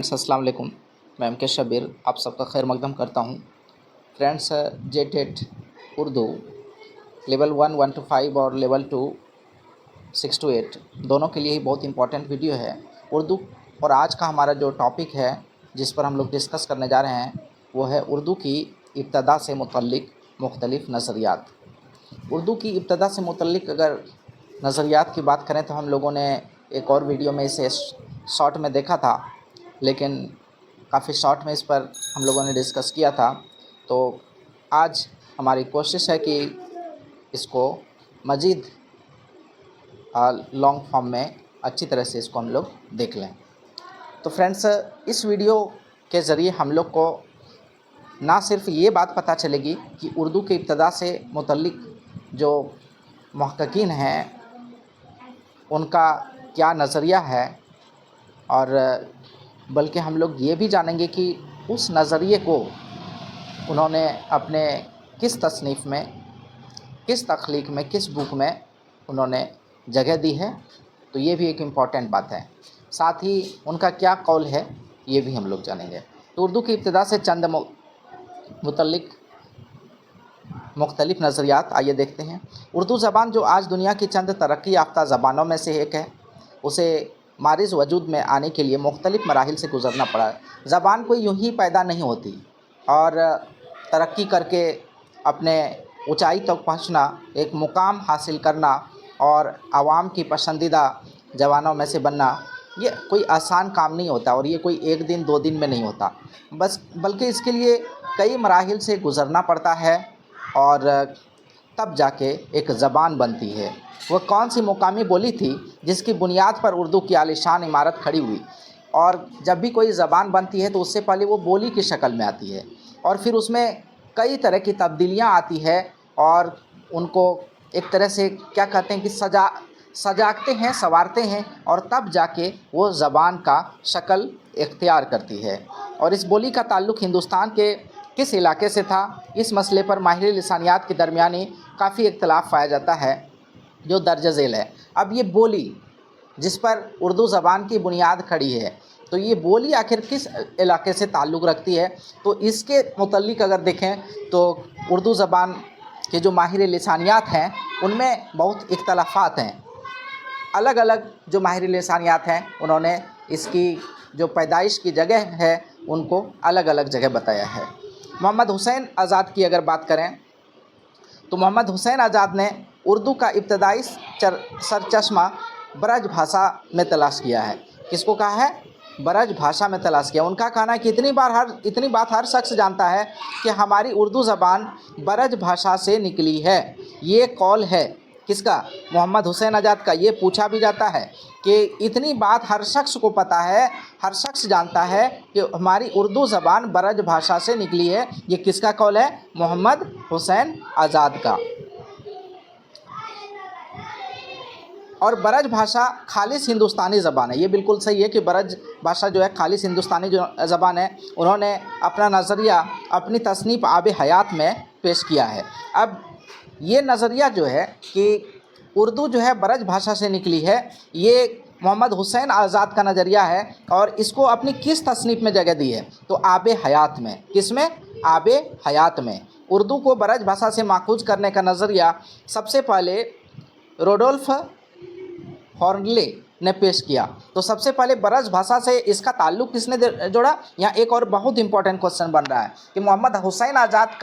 अस्सलाम वालेकुम। मैं एम के शब्बीर आप सबका खैर मकदम करता हूँ। Friends, JTET Urdu level 1 1 to 5 और लेवल 2 6 to 8 दोनों के लिए ही बहुत इंपॉर्टेंट वीडियो है उर्दू। और आज का हमारा जो टॉपिक है जिस पर हम लोग डिस्कस करने जा रहे हैं वो है उर्दू की इब्तदा से मुतल्लिक मुख्तलिफ़ नज़रियात। उर्दू की इब्तदा से मुतल्लिक अगर नज़रियात की बात करें तो हम लोगों ने एक और वीडियो में इसे शॉर्ट में देखा था, लेकिन काफ़ी शॉर्ट में इस पर हम लोगों ने डिस्कस किया था। तो आज हमारी कोशिश है कि इसको मज़ीद लॉन्ग फॉर्म में अच्छी तरह से इसको हम लोग देख लें। तो फ्रेंड्स, इस वीडियो के ज़रिए हम लोग को ना सिर्फ ये बात पता चलेगी कि उर्दू के इब्तदा से मुतल्लिक जो मुहक्किकीन हैं उनका क्या नज़रिया है, और बल्कि हम लोग ये भी जानेंगे कि उस नज़रिए को उन्होंने अपने किस तसनीफ़ में, किस तख्लीक में, किस बुक में उन्होंने जगह दी है। तो ये भी एक इम्पॉर्टेंट बात है। साथ ही उनका क्या कौल है ये भी हम लोग जानेंगे। तो उर्दू की इब्तिदा से चंद मुतल्लिक मुख्तलिफ़ नज़रियात आइए देखते हैं। उर्दू ज़बान जो आज दुनिया की चंद तरक्की याफ्ता ज़बानों में से एक है, उसे मारिज़ वजूद में आने के लिए मुख्तलिफ़ मराहिल से गुज़रना पड़ा। ज़बान कोई यूँ ही पैदा नहीं होती और तरक्की करके अपने ऊंचाई तक पहुंचना, एक मुकाम हासिल करना और आवाम की पसंदीदा जवानों में से बनना, ये कोई आसान काम नहीं होता और ये कोई एक दिन दो दिन में नहीं होता, बल्कि इसके लिए कई मराहिल से गुज़रना पड़ता है और तब जाके एक ज़बान बनती है। वह कौन सी मुकामी बोली थी जिसकी बुनियाद पर उर्दू की आलीशान इमारत खड़ी हुई। और जब भी कोई ज़बान बनती है तो उससे पहले वो बोली की शक्ल में आती है और फिर उसमें कई तरह की तब्दीलियाँ आती है और उनको एक तरह से क्या कहते हैं कि सजागते हैं, संवारते हैं और तब जाके वो ज़बान का शक्ल इख्तियार करती है। और इस बोली का ताल्लुक़ हिंदुस्तान के किस इलाके से था, इस मसले पर माहिर लिसानियात के दरमियानी काफ़ी इख्तलाफ पाया जाता है जो दर्ज झेल है। अब ये बोली जिस पर उर्दू ज़बान की बुनियाद खड़ी है, तो ये बोली आखिर किस इलाके से ताल्लुक़ रखती है, तो इसके मुतल्लिक़ अगर देखें तो उर्दू ज़बान के जो माहिर लिसानियात हैं उनमें बहुत इख्तलाफात हैं। अलग अलग जो माहिर लिसानियात हैं उन्होंने इसकी जो पैदाइश की जगह है उनको अलग अलग जगह बताया है। मोहम्मद हुसैन आज़ाद की अगर बात करें तो मोहम्मद हुसैन आज़ाद ने उर्दू का इब्तदाई सरचश्मा ब्रज भाषा में तलाश किया है। किसको कहा है? ब्रज भाषा में तलाश किया। उनका कहना है कि इतनी बात हर शख्स जानता है कि हमारी उर्दू ज़बान ब्रज भाषा से निकली है। ये कौल है किसका? मोहम्मद हुसैन आज़ाद का। ये पूछा भी जाता है कि इतनी बात हर शख्स को पता है, हर शख्स जानता है कि हमारी उर्दू ज़बान ब्रज भाषा से निकली है। ये किसका कौल है? मोहम्मद हुसैन आज़ाद का। और ब्रज भाषा खालिस हिंदुस्तानी ज़बान है। ये बिल्कुल सही है कि ब्रज भाषा जो है खालिस हिंदुस्तानी जो ज़बान है। उन्होंने अपना नज़रिया अपनी तसनीफ़ आब हयात में पेश किया है। अब ये नज़रिया जो है कि उर्दू जो है ब्रज भाषा से निकली है, ये मोहम्मद हुसैन आज़ाद का नज़रिया है और इसको अपनी किस तसनीफ़ में जगह दी है? तो आब हयात में। किस में? आब हयात में। उर्दू को ब्रज भाषा से माखूज़ करने का नज़रिया सबसे पहले रोडोल्फ हॉर्नले ने पेश किया। तो सबसे पहले ब्रज भाषा से इसका ताल्लुक़ किसने जोड़ा? यहाँ एक और बहुत इंपॉर्टेंट क्वेश्चन बन रहा है कि मोहम्मद हुसैन आज़ाद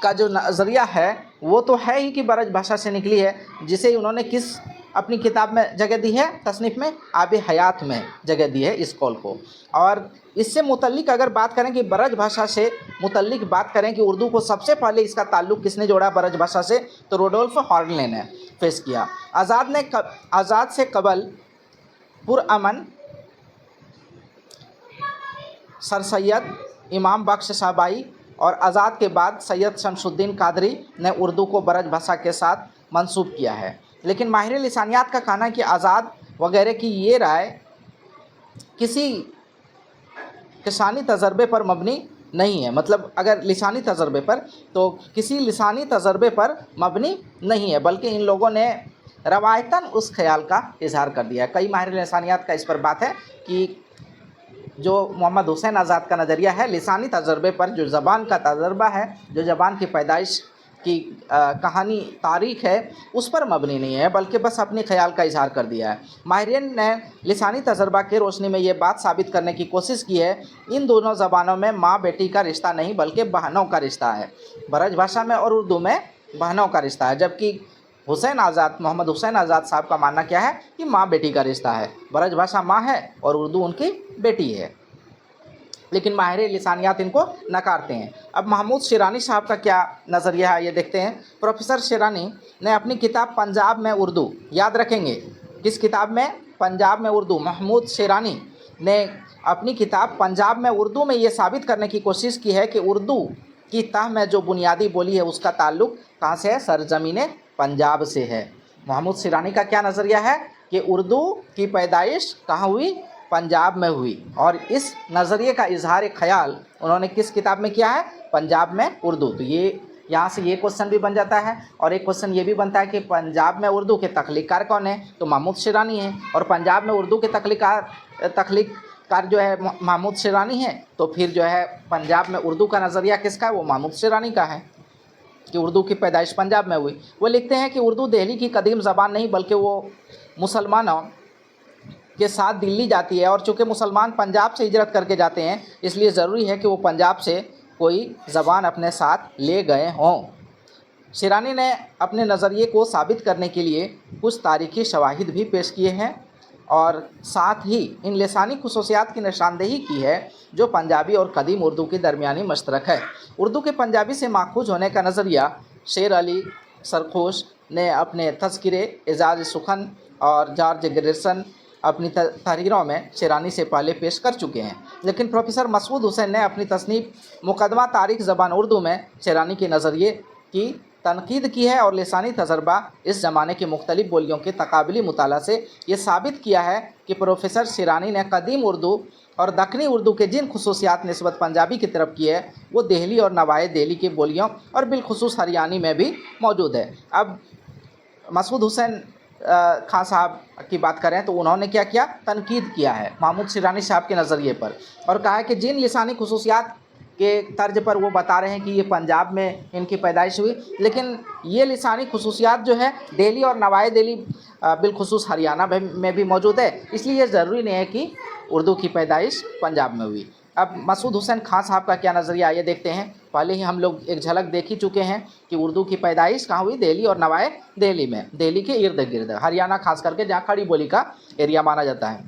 का जो नज़रिया है वो तो है ही कि ब्रज भाषा से निकली है, जिसे उन्होंने किस अपनी किताब में जगह दी है? तसनीफ़ में आब हयात में जगह दी है इस कौल को। और इससे मुतल्लिक़ अगर बात करें कि ब्रज भाषा से मुतल्लिक़ बात करें कि उर्दू को सबसे पहले इसका ताल्लुक़ किसने जोड़ा ब्रज भाषा से, तो रोडोल्फ हॉर्नले ने पेश किया। आज़ाद से कबल पुरअमन सर सैयद इमाम बख्श साहबाई और आज़ाद के बाद सैयद शमसुद्दीन कादरी ने उर्दू को ब्रज भाषा के साथ मंसूब किया है। लेकिन माहिर लिसानियात का कहना है कि आज़ाद वगैरह की ये राय किसी लिसानी तजर्बे पर मबनी नहीं है। मतलब अगर लिसानी तजर्बे पर, तो किसी लिसानी तजर्बे पर मबनी नहीं है, बल्कि इन लोगों ने रवायतन उस ख्याल का इजहार कर दिया है। कई माहिर लिसानियात का इस पर बात है कि जो मोहम्मद हुसैन आज़ाद का नज़रिया है लिसानी तजर्बे पर, जो ज़बान का तजर्बा है, जो ज़बान की पैदाइश की कहानी तारीख़ है, उस पर मबनी नहीं है, बल्कि बस अपने ख्याल का इजहार कर दिया है। माहिरीन ने लिसानी तजर्बा की रोशनी में ये बात साबित करने की कोशिश की है, इन दोनों ज़बानों में माँ बेटी का रिश्ता नहीं बल्कि बहनों का रिश्ता है। ब्रज भाषा में और उर्दू में बहनों का रिश्ता है, जबकि मोहम्मद हुसैन आज़ाद साहब का मानना क्या है कि माँ बेटी का रिश्ता है। ब्रज भाषा माँ है और उर्दू उनकी बेटी है, लेकिन माहिर लिसानियात इनको नकारते हैं। अब महमूद शिरानी साहब का क्या नज़रिया है ये देखते हैं। प्रोफेसर शिरानी ने अपनी किताब पंजाब में उर्दू, याद रखेंगे किस किताब में, पंजाब में उर्दू, महमूद शिरानी ने अपनी किताब पंजाब में उर्दू में ये साबित करने की कोशिश की है कि उर्दू की तह में जो बुनियादी बोली है उसका ताल्लुक़ कहाँ से है, सरजमीन पंजाब से है। महमूद शिरानी का क्या नज़रिया है कि उर्दू की पैदाइश कहाँ हुई, पंजाब में हुई, और इस नज़रिए का इजहार ख्याल उन्होंने किस किताब में किया है, पंजाब में उर्दू। तो ये यहाँ से ये क्वेश्चन भी बन जाता है, और एक क्वेश्चन ये भी बनता है कि पंजाब में उर्दू के तख्लीकार कौन है, तो महमूद शिरानी है, और पंजाब में उर्दू के तख्लीकार जो है महमूद शिरानी है, तो फिर जो है पंजाब में उर्दू का नज़रिया किसका है, वो महमूद शिरानी का है कि उर्दू की पैदाइश पंजाब में हुई। वो लिखते हैं कि उर्दू दिल्ली की कदीम ज़बान नहीं बल्कि वो मुसलमानों के साथ दिल्ली जाती है, और चूँकि मुसलमान पंजाब से हिजरत करके जाते हैं इसलिए ज़रूरी है कि वो पंजाब से कोई ज़बान अपने साथ ले गए हों। शिरानी ने अपने नज़रिए को साबित करने के लिए कुछ तारीख़ी शवाहिद भी पेश किए हैं, और साथ ही इन लिसानी खुसूसियात की निशानदेही की है जो पंजाबी और कदीम उर्दू के दरमियानी मश्तरक है। उर्दू के पंजाबी से माखूज होने का नज़रिया शेर अली सरखोश ने अपने तज़किरे, एजाज सुखन और जॉर्ज ग्रियर्सन अपनी तहरीरों में शिरानी से पहले पेश कर चुके हैं, लेकिन प्रोफेसर मसूद हुसैन ने अपनी तसनीफ़ मुकदमा तारीख़ ज़बान उर्दू में शिरानी के नज़रिए की तनकीद की है, और लिसानी तजर्बा इस ज़माने की मुख्तलिफ़ बोलियों के तकाबली मुताला से ये साबित किया है कि प्रोफेसर शिरानी ने कदीम उर्दू और दक्कनी उर्दू के जिन खुसूसियात निस्बत पंजाबी की तरफ की है वो दिल्ली और नवाए दिल्ली की बोलियों और बिलखुसूस हरियाणी में भी मौजूद है। अब मसूद हुसैन खान साहब की बात करें तो उन्होंने क्या किया, तनकीद किया है महमूद शिरानी साहब के नज़रिए पर, और कहा है कि जिन लिसानी खुसूसियात के तर्ज पर वो बता रहे हैं कि ये पंजाब में इनकी पैदाइश हुई, लेकिन ये लिसानी खुसूसियात जो है दिल्ली और नवाए दिल्ली बिलखुसूस हरियाणा में भी मौजूद है, इसलिए ये ज़रूरी नहीं है कि उर्दू की पैदाइश पंजाब में हुई। अब मसूद हुसैन खान साहब का क्या नज़रिया ये देखते हैं। पहले ही हम लोग एक झलक देख ही चुके हैं कि उर्दू की पैदाइश कहाँ हुई, दिल्ली और नवाए दिल्ली में, दिल्ली के इर्द गिर्द, हरियाणा खास करके जहाँ खड़ी बोली का एरिया माना जाता है।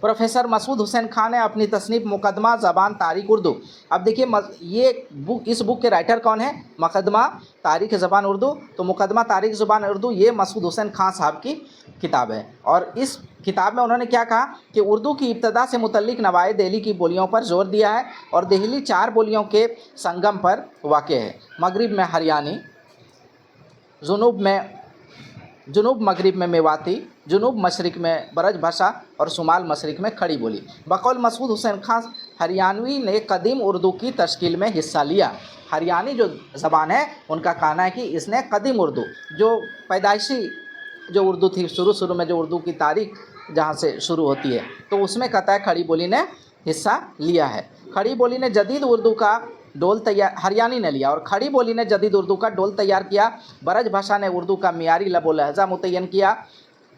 प्रोफेसर मसूद हुसैन खान ने अपनी तसनीफ़ मुकदमा ज़बान तारीख़ उर्दू, अब देखिए ये बुक, इस बुक के राइटर कौन है, मुकदमा तारीख़ ज़बान उर्दू, तो मुकदमा तारीख़ ज़बान उर्दू ये मसूद हुसैन खान साहब की किताब है, और इस किताब में उन्होंने क्या कहा कि उर्दू की इब्तदा से मुतल्लिक नवाए दिल्ली की बोलियों पर जोर दिया है, और दिल्ली 4 बोलियों के संगम पर वाक़ है, मगरिब में हरियाणी, जुनूब मगरिब में मेवाती, जुनूब मशरिक में ब्रज भाषा और शुमाल मशरिक में खड़ी बोली। बकौल मसूद हुसैन खान हरियाणवी ने कदीम उर्दू की तश्कील में हिस्सा लिया। हरियाणी जो ज़बान है उनका कहना है कि इसने कदीम उर्दू, जो पैदाइशी जो उर्दू थी शुरू में, जो उर्दू की तारीख़ जहाँ से शुरू होती है, तो उसमें कहता है खड़ी बोली ने हिस्सा लिया है। खड़ी बोली ने जदीद उर्दू का डोल तैयार, हरियाणी ने लिया, और खड़ी बोली ने जदीद उर्दू का डोल तैयार किया। ब्रज भाषा ने उर्दू का मियारी लबो लहजा मुतय्यन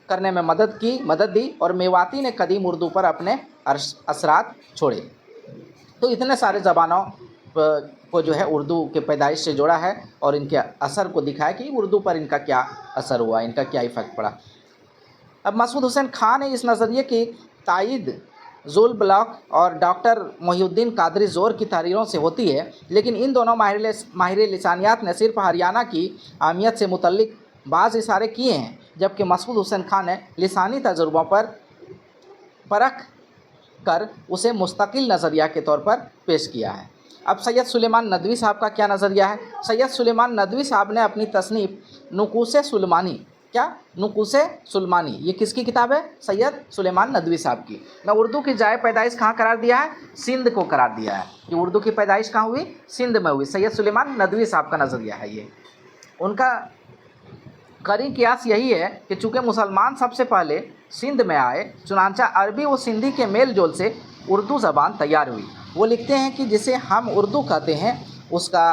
करने में मदद दी, और मेवाती ने कदीम उर्दू पर अपने असरात छोड़े। तो इतने सारे ज़बानों को जो है उर्दू के पैदाइश से जोड़ा है, और इनके असर को दिखाया कि उर्दू पर इनका क्या असर हुआ, इनका क्या इफ़ेक्ट पड़ा। अब मसूद हुसैन खान ने इस नज़रिए की तायीद जुल ब्लॉक और डॉक्टर मोहिउद्दीन कादरी ज़ोर की तहरीरों से होती है, लेकिन इन दोनों माहिर लिसानियात ने सिर्फ हरियाणा की अहमियत से मुतल्लिक बाज़ इशारे किए हैं, जबकि मसूद हुसैन खान ने लिसानी तजुर्बों पर परख कर उसे मुस्तकिल नज़रिया के तौर पर पेश किया है। अब सैयद सुलेमान नदवी साहब का क्या नज़रिया है। सैयद सुलेमान नदवी साहब ने अपनी तसनीफ़ नुकूसे सुलमानी, क्या नुकूसे सुलमानी, ये किसकी किताब है, सैयद सुलेमान नदवी साहब की, मैं उर्दू की जाए पैदाइश कहाँ करार दिया है, सिंध को करार दिया है कि उर्दू की पैदाइश कहाँ हुई, सिंध में हुई। सैयद सुलेमान नदवी साहब का नज़रिया है ये। उनका करी कियास यही है कि चूँकि मुसलमान सबसे पहले सिंध में आए, चुनांचा अरबी व सिंधी के मेल जोल से اردو زبان تیار ہوئی. وہ لکھتے ہیں کہ جسے ہم اردو کہتے ہیں اس کا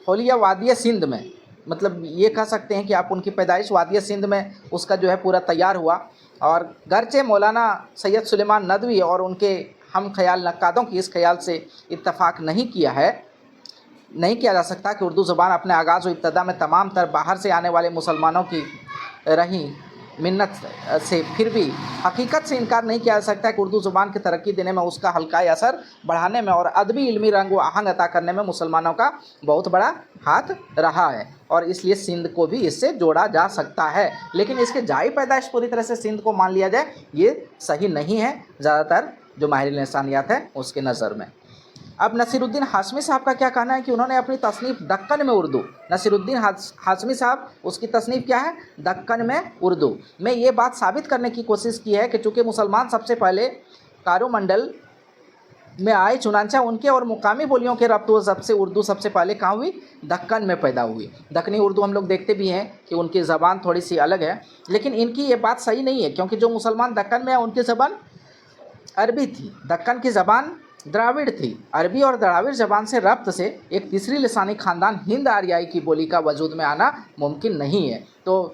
حلیہ وادی سندھ میں، مطلب یہ کہہ سکتے ہیں کہ آپ ان کی پیدائش وادی سندھ میں اس کا جو ہے پورا تیار ہوا. اور گرچہ مولانا سید سلیمان ندوی اور ان کے ہم خیال نقادوں کی اس خیال سے اتفاق نہیں کیا جا سکتا کہ اردو زبان اپنے آغاز و ابتدا میں تمام تر باہر سے آنے والے مسلمانوں کی رہی منت سے، پھر بھی حقیقت سے انکار نہیں کیا جا سکتا کہ اردو زبان کی ترقی دینے میں، اس کا حلقۂ اثر بڑھانے میں اور ادبی علمی رنگ و آہنگ عطا کرنے میں مسلمانوں کا بہت بڑا ہاتھ رہا ہے، اور اس لیے سندھ کو بھی اس سے جوڑا جا سکتا ہے. لیکن اس کے جائے پیدائش پوری طرح سے سندھ کو مان لیا جائے یہ صحیح نہیں ہے زیادہ تر جو ماہر لسانیات ہے اس کے نظر میں. اب نصیر الدین ہاشمی صاحب کا کیا کہنا ہے کہ انہوں نے اپنی تصنیف دکن میں اردو، نصیر الدین ہاشمی صاحب اس کی تصنیف کیا ہے؟ دکن میں اردو میں یہ بات ثابت کرنے کی کوشش کی ہے کہ چونکہ مسلمان سب سے پہلے کارو منڈل میں آئے، چنانچہ ان کے اور مقامی بولیوں کے ربط و ضبط سے اردو سب سے پہلے کہاں ہوئی؟ دکن میں پیدا ہوئی. دکنی اردو ہم لوگ دیکھتے بھی ہیں کہ ان کی زبان تھوڑی سی الگ ہے، لیکن ان کی یہ بات صحیح نہیں ہے کیونکہ جو مسلمان دکن میں ہیں ان کی زبان عربی تھی. دکن کی زبان دراوڑ تھی. عربی اور دراوڑ زبان سے ربط سے ایک تیسری لسانی خاندان ہند آریائی کی بولی کا وجود میں آنا ممکن نہیں ہے. تو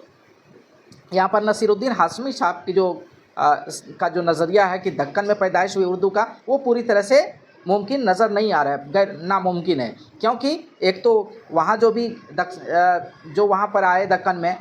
یہاں پر نصیر الدین ہاشمی صاحب کی کا جو نظریہ ہے کہ دکن میں پیدائش ہوئی اردو کا، وہ پوری طرح سے ممکن نظر نہیں آ رہا ہے، غیر ناممکن ہے. کیونکہ ایک تو وہاں جو وہاں پر آئے دکن میں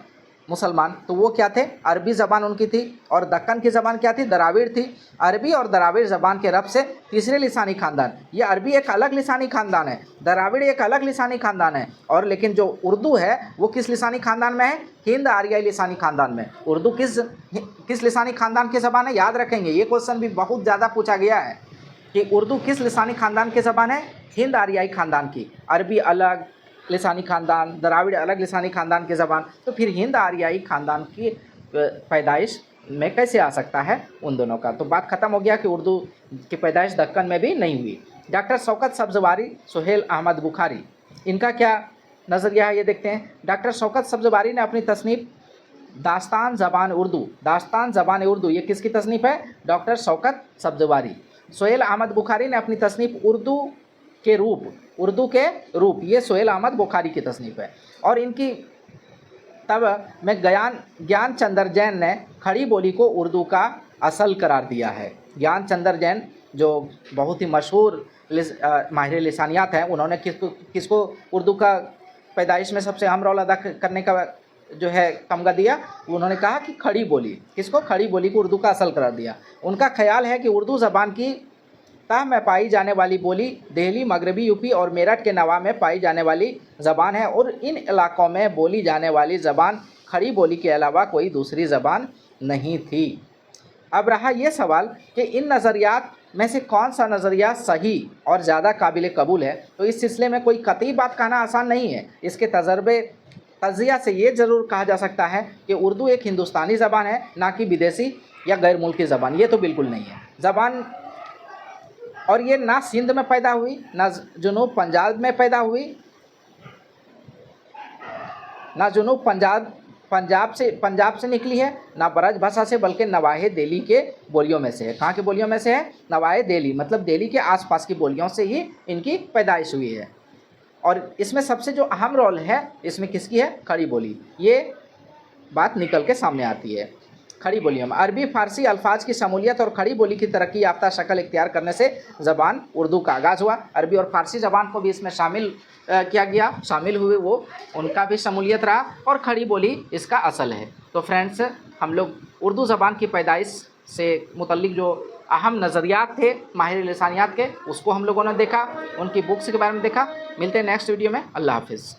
مسلمان، تو وہ کیا تھے؟ عربی زبان ان کی تھی، اور دکن کی زبان کیا تھی؟ دراوڑ تھی. عربی اور دراوڑ زبان کے ربط سے تیسرے لسانی خاندان، یہ عربی ایک الگ لسانی خاندان ہے، دراوڑ ایک الگ لسانی خاندان ہے، اور لیکن جو اردو ہے وہ کس لسانی خاندان میں ہے؟ ہند آریائی لسانی خاندان میں. اردو کس لسانی خاندان کی زبان ہے؟ یاد رکھیں گے، یہ کوشچن بھی بہت زیادہ پوچھا گیا ہے کہ اردو کس لسانی خاندان کی زبان ہے؟ ہند آریائی خاندان کی. عربی الگ لسانی خاندان، دراوڑ الگ لسانی خاندان کی زبان، تو پھر ہند آریائی خاندان کی پیدائش میں کیسے آ سکتا ہے ان دونوں کا؟ تو بات ختم ہو گیا کہ اردو کی پیدائش دکن میں بھی نہیں ہوئی. ڈاکٹر شوکت سبزواری، سہیل احمد بخاری، ان کا کیا نظریہ ہے یہ دیکھتے ہیں. ڈاکٹر شوکت سبزواری نے اپنی تصنیف داستان زبان اردو، یہ کس کی تصنیف ہے؟ ڈاکٹر شوکت سبزواری. سہیل احمد بخاری نے اپنی تصنیف اردو کے روپ، یہ سہیل احمد بخاری کی تصنیف ہے. اور ان کی تب میں گیان چندر جین نے کھڑی بولی کو اردو کا اصل قرار دیا ہے. گیان چندر جین جو بہت ہی مشہور ماہر لسانیات ہیں، انہوں نے کس کو اردو کا پیدائش میں سب سے اہم رول ادا کرنے کا جو ہے تمغہ دیا؟ انہوں نے کہا کہ کھڑی بولی، کس کو؟ کھڑی بولی کو اردو کا اصل قرار دیا. ان کا خیال ہے کہ اردو زبان کی تہ میں پائی جانے والی بولی دہلی، مغربی یو پی اور میرٹھ کے نواح میں پائی جانے والی زبان ہے، اور ان علاقوں میں بولی جانے والی زبان کھڑی بولی کے علاوہ کوئی دوسری زبان نہیں تھی. اب رہا یہ سوال کہ ان نظریات میں سے کون سا نظریہ صحیح اور زیادہ قابل قبول ہے. تو اس سلسلے میں کوئی قطعی بات کہنا آسان نہیں ہے. اس کے تجزیہ سے یہ ضرور کہا جا سکتا ہے کہ اردو ایک ہندوستانی زبان ہے، نہ کہ بدیسی یا غیر ملکی زبان. یہ تو بالکل نہیں ہے زبان، اور یہ نہ سندھ میں پیدا ہوئی، نہ جنوب پنجاب میں پیدا ہوئی، نہ جنوب پنجاب سے نکلی ہے، نہ برج بھاشا سے، بلکہ نواح دہلی کے بولیوں میں سے ہے. کہاں کے بولیوں میں سے ہے؟ نواح دہلی، مطلب دہلی کے آس پاس کی بولیوں سے ہی ان کی پیدائش ہوئی ہے. اور اس میں سب سے جو اہم رول ہے اس میں کس کی ہے؟ کھڑی بولی. یہ بات نکل کے سامنے آتی ہے. کھڑی بولیوں میں عربی فارسی الفاظ کی شمولیت اور کھڑی بولی کی ترقی یافتہ شکل اختیار کرنے سے زبان اردو کا آغاز ہوا. عربی اور فارسی زبان کو بھی اس میں شامل ہوئے، وہ ان کا بھی شمولیت رہا، اور کھڑی بولی اس کا اصل ہے. تو فرینڈس، ہم لوگ اردو زبان کی پیدائش سے متعلق جو اہم نظریات تھے ماہر لسانیات کے، اس کو ہم لوگوں نے دیکھا، ان کی بکس کے بارے میں دیکھا. ملتے ہیں نیکسٹ ویڈیو میں. اللہ حافظ.